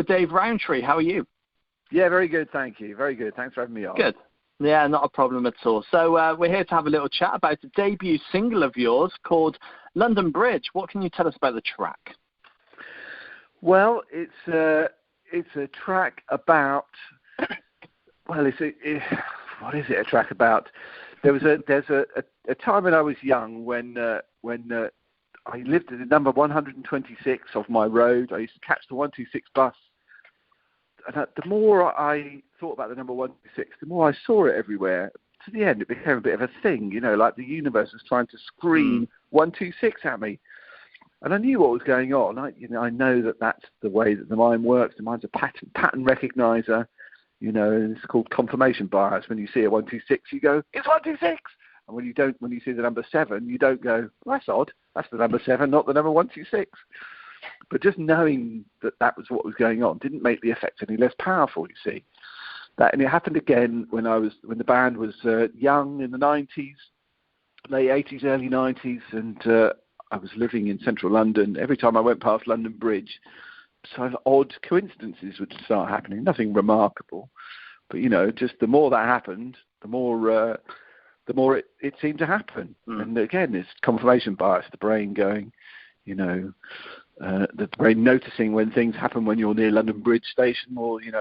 Dave Rowntree. How are you? Yeah, very good, thank you. Very good. Thanks for having me on. Good. Yeah, not a problem at all. So we're here to have a little chat about a debut single of yours called London Bridge. What can you tell us about the track? Well, it's a track about. Well, what is it a track about? There's a time when I was young when I lived at the number 126 of my road. I used to catch the 126 bus. And the more I thought about the number 126, the more I saw it everywhere. To the end, it became a bit of a thing, like the universe was trying to scream 126 at me. And I knew what was going on. I know that that's the way that the mind works. The mind's a pattern recognizer. It's called confirmation bias. When you see a 126, you go, it's 126. And when you see the number 7, you don't go, well, that's odd. That's the number 7, not the number 126. But just knowing that was what was going on didn't make the effect any less powerful, you see. And it happened again when the band was young in the 90s, late 80s, early 90s, and I was living in central London. Every time I went past London Bridge, sort of odd coincidences would start happening. Nothing remarkable, but just the more that happened, the more it seemed to happen. And again, it's confirmation bias, the brain going, the brain noticing when things happen when you're near London Bridge station, or in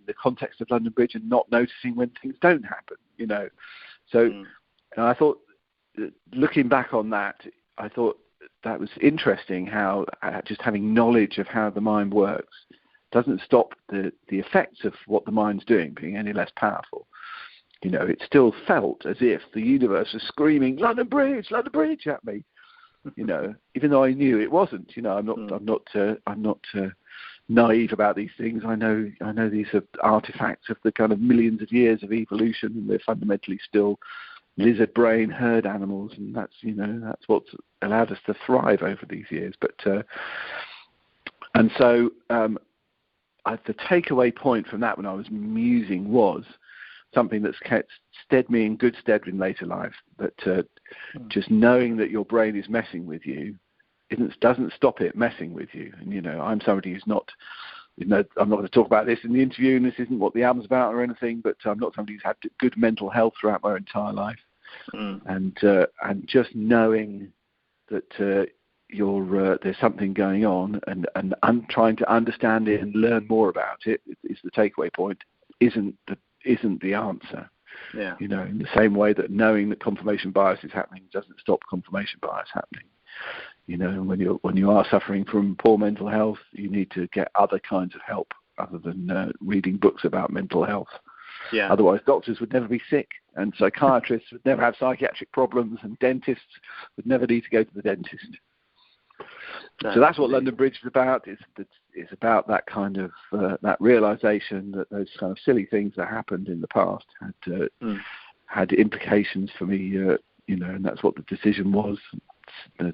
the context of London Bridge, and not noticing when things don't happen. So and I thought, looking back on that, I thought that was interesting how just having knowledge of how the mind works doesn't stop the effects of what the mind's doing being any less powerful. It still felt as if the universe was screaming London Bridge at me. Even though I knew it wasn't. I'm not naive about these things. I know these are artifacts of the kind of millions of years of evolution, and they're fundamentally still lizard brain herd animals, and that's what's allowed us to thrive over these years. But and so the takeaway point from that when I was musing was something that's stead me in good stead in later life. That just knowing that your brain is messing with you doesn't stop it messing with you. And I'm somebody who's not. I'm not going to talk about this in the interview, and this isn't what the album's about or anything. But I'm not somebody who's had good mental health throughout my entire life. And just knowing that there's something going on, and trying to understand it and learn more about it is the takeaway point. Isn't the answer. Yeah. In the same way that knowing that confirmation bias is happening doesn't stop confirmation bias happening. When you are suffering from poor mental health, you need to get other kinds of help other than reading books about mental health. Yeah. Otherwise, doctors would never be sick, and psychiatrists would never have psychiatric problems, and dentists would never need to go to the dentist. So that's what London Bridge is about. It's about that kind of that realization that those kind of silly things that happened in the past had implications for me, and that's what the decision was. The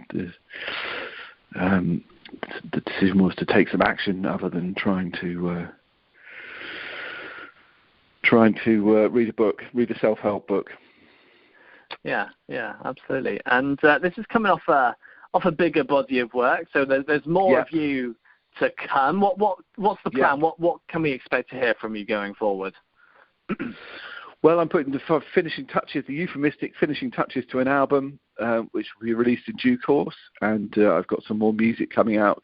decision was to take some action other than trying to read a book, read a self-help book. Yeah, absolutely. And this is coming off a bigger body of work, so there's more of you to come. What's the plan? What can we expect to hear from you going forward? Well, I'm putting the finishing touches, the euphemistic finishing touches to an album, which will be released in due course, and I've got some more music coming out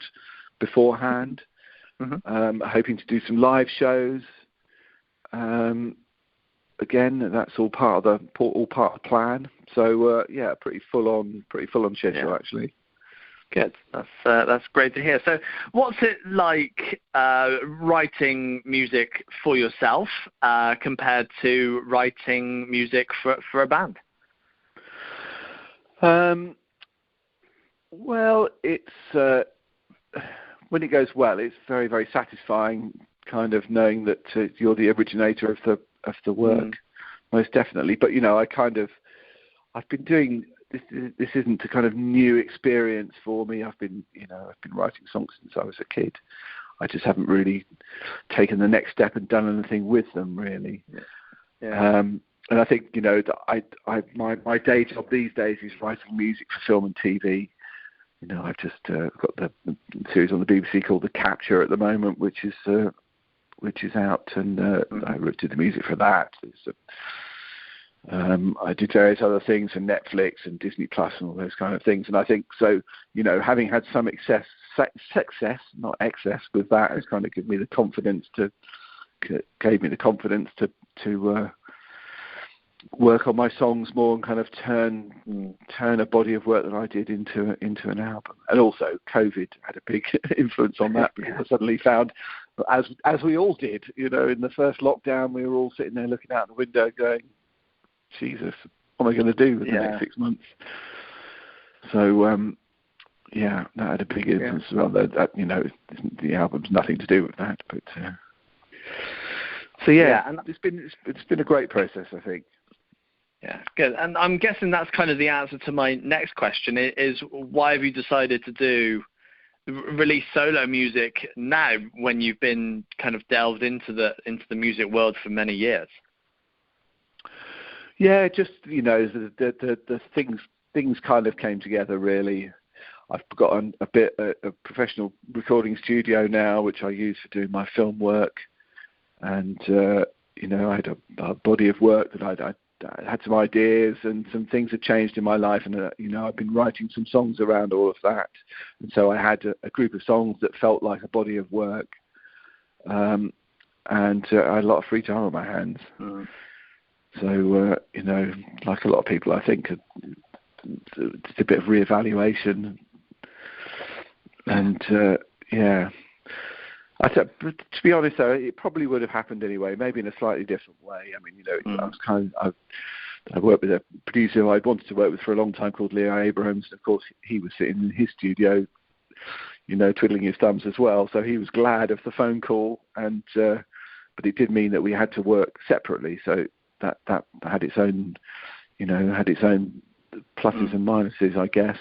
beforehand. Hoping to do some live shows. Again, that's all part of the plan. So pretty full on schedule actually. Good. That's great to hear. So, what's it like writing music for yourself compared to writing music for a band? Well, it's when it goes well, it's very, very satisfying. Kind of knowing that you're the originator of the work, most definitely. But I've been doing. This isn't a kind of new experience for me. I've been writing songs since I was a kid. I just haven't really taken the next step and done anything with them, really. Yeah. And I think my day job these days is writing music for film and TV, I've just got the series on the BBC called The Capture at the moment, which is out, and I did the music for that. I did various other things for Netflix and Disney Plus and all those kind of things. And I think so, having had some success, not excess, with that has kind of given me the confidence to work on my songs more and kind of turn a body of work that I did into an album. And also COVID had a big influence on that, because I suddenly found, as we all did, in the first lockdown, we were all sitting there looking out the window going, Jesus, what am I going to do in the next 6 months? So, that had a big influence as well. That the album's nothing to do with that, but and it's been a great process, I think. Yeah, good. And I'm guessing that's kind of the answer to my next question: is why have you decided to release solo music now, when you've been kind of delved into the music world for many years? Yeah, just the things kind of came together, really. I've got a professional recording studio now, which I use for doing my film work, and I had a body of work that I had some ideas, and some things had changed in my life, and I've been writing some songs around all of that, and so I had a group of songs that felt like a body of work, and I had a lot of free time on my hands. So, like a lot of people, I think it's a bit of reevaluation. And, to be honest, though, it probably would have happened anyway, maybe in a slightly different way. I mean, I worked with a producer who I'd wanted to work with for a long time called Leo Abrams. And of course, he was sitting in his studio, twiddling his thumbs as well. So he was glad of the phone call, but it did mean that we had to work separately. So that had its own, pluses and minuses, I guess.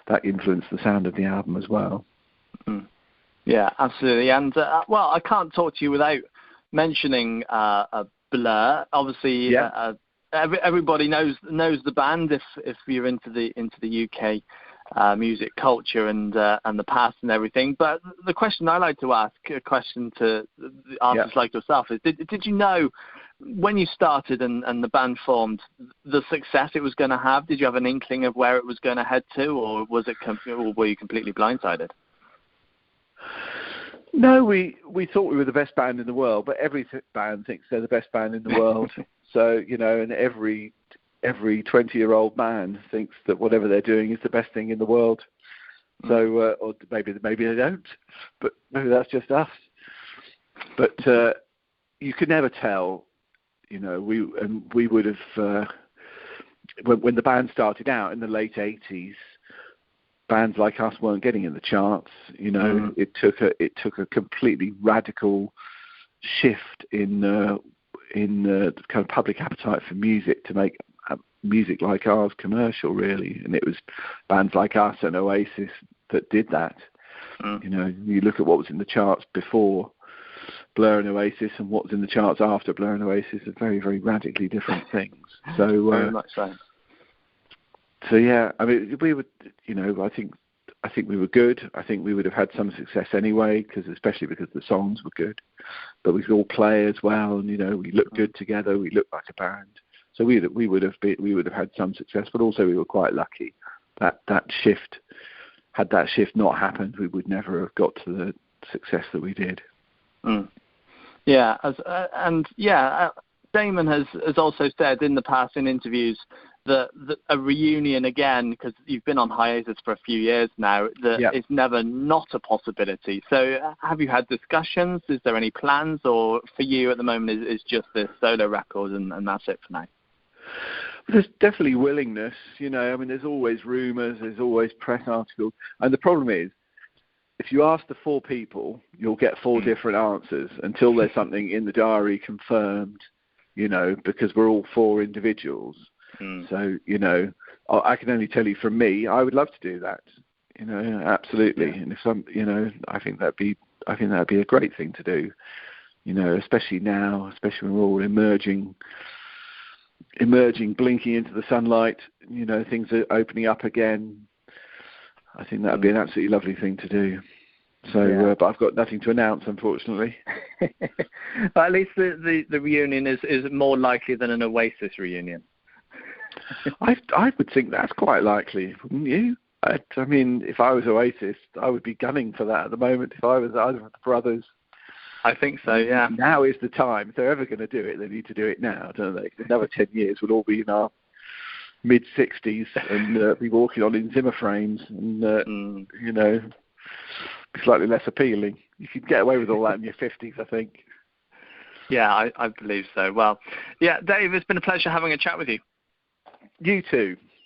That influenced the sound of the album as well. Yeah, absolutely. And I can't talk to you without mentioning Blur. Obviously, everybody knows the band if you're into the UK music culture and the past and everything. But the question I like to ask, a question to artists like yourself, is did you know, when you started and the band formed, the success it was going to have? Did you have an inkling of where it was going to head to, or were you completely blindsided? No, we thought we were the best band in the world, but every band thinks they're the best band in the world. So, and every 20-year-old man thinks that whatever they're doing is the best thing in the world. So, or maybe they don't, but maybe that's just us. But you could never tell. We would have when the band started out in the late 80s, bands like us weren't getting in the charts. It took a completely radical shift in the kind of public appetite for music to make music like ours commercial, really. And it was bands like us and Oasis that did that. You look at what was in the charts before Blur and Oasis and what was in the charts after Blur and Oasis are very, very radically different things. So very much so. So yeah, I mean, we would, I think we were good. I think we would have had some success anyway, especially because the songs were good. But we could all play as well, and we looked good together. We looked like a band. So we would have had some success, but also we were quite lucky that shift. Had that shift not happened, we would never have got to the success that we did. Yeah, Damon has also said in the past in interviews that a reunion again, because you've been on hiatus for a few years now, is never not a possibility. So have you had discussions? Is there any plans, or for you at the moment is just this solo record and that's it for now? There's definitely willingness, I mean, there's always rumours, there's always press articles, and the problem is, if you ask the 4 people, you'll get 4 different answers until there's something in the diary confirmed, because we're all 4 individuals. So, I can only tell you from me, I would love to do that, absolutely. And if I think that'd be a great thing to do, especially now, especially when we're all emerging, blinking into the sunlight, things are opening up again. I think that would be an absolutely lovely thing to do. So, but I've got nothing to announce, unfortunately. But at least the reunion is more likely than an Oasis reunion. I would think that's quite likely, wouldn't you? I mean, if I was Oasis, I would be gunning for that at the moment. If I was either of the brothers, I think so. Yeah. Now is the time. If they're ever going to do it, they need to do it now, don't they? Another 10 years, we'll all be in our mid-60s and be walking on in Zimmer frames, and you know, be slightly less appealing. You could get away with all that in your 50s, I think. Yeah, I believe so. Well, yeah, Dave, it's been a pleasure having a chat with you. You too.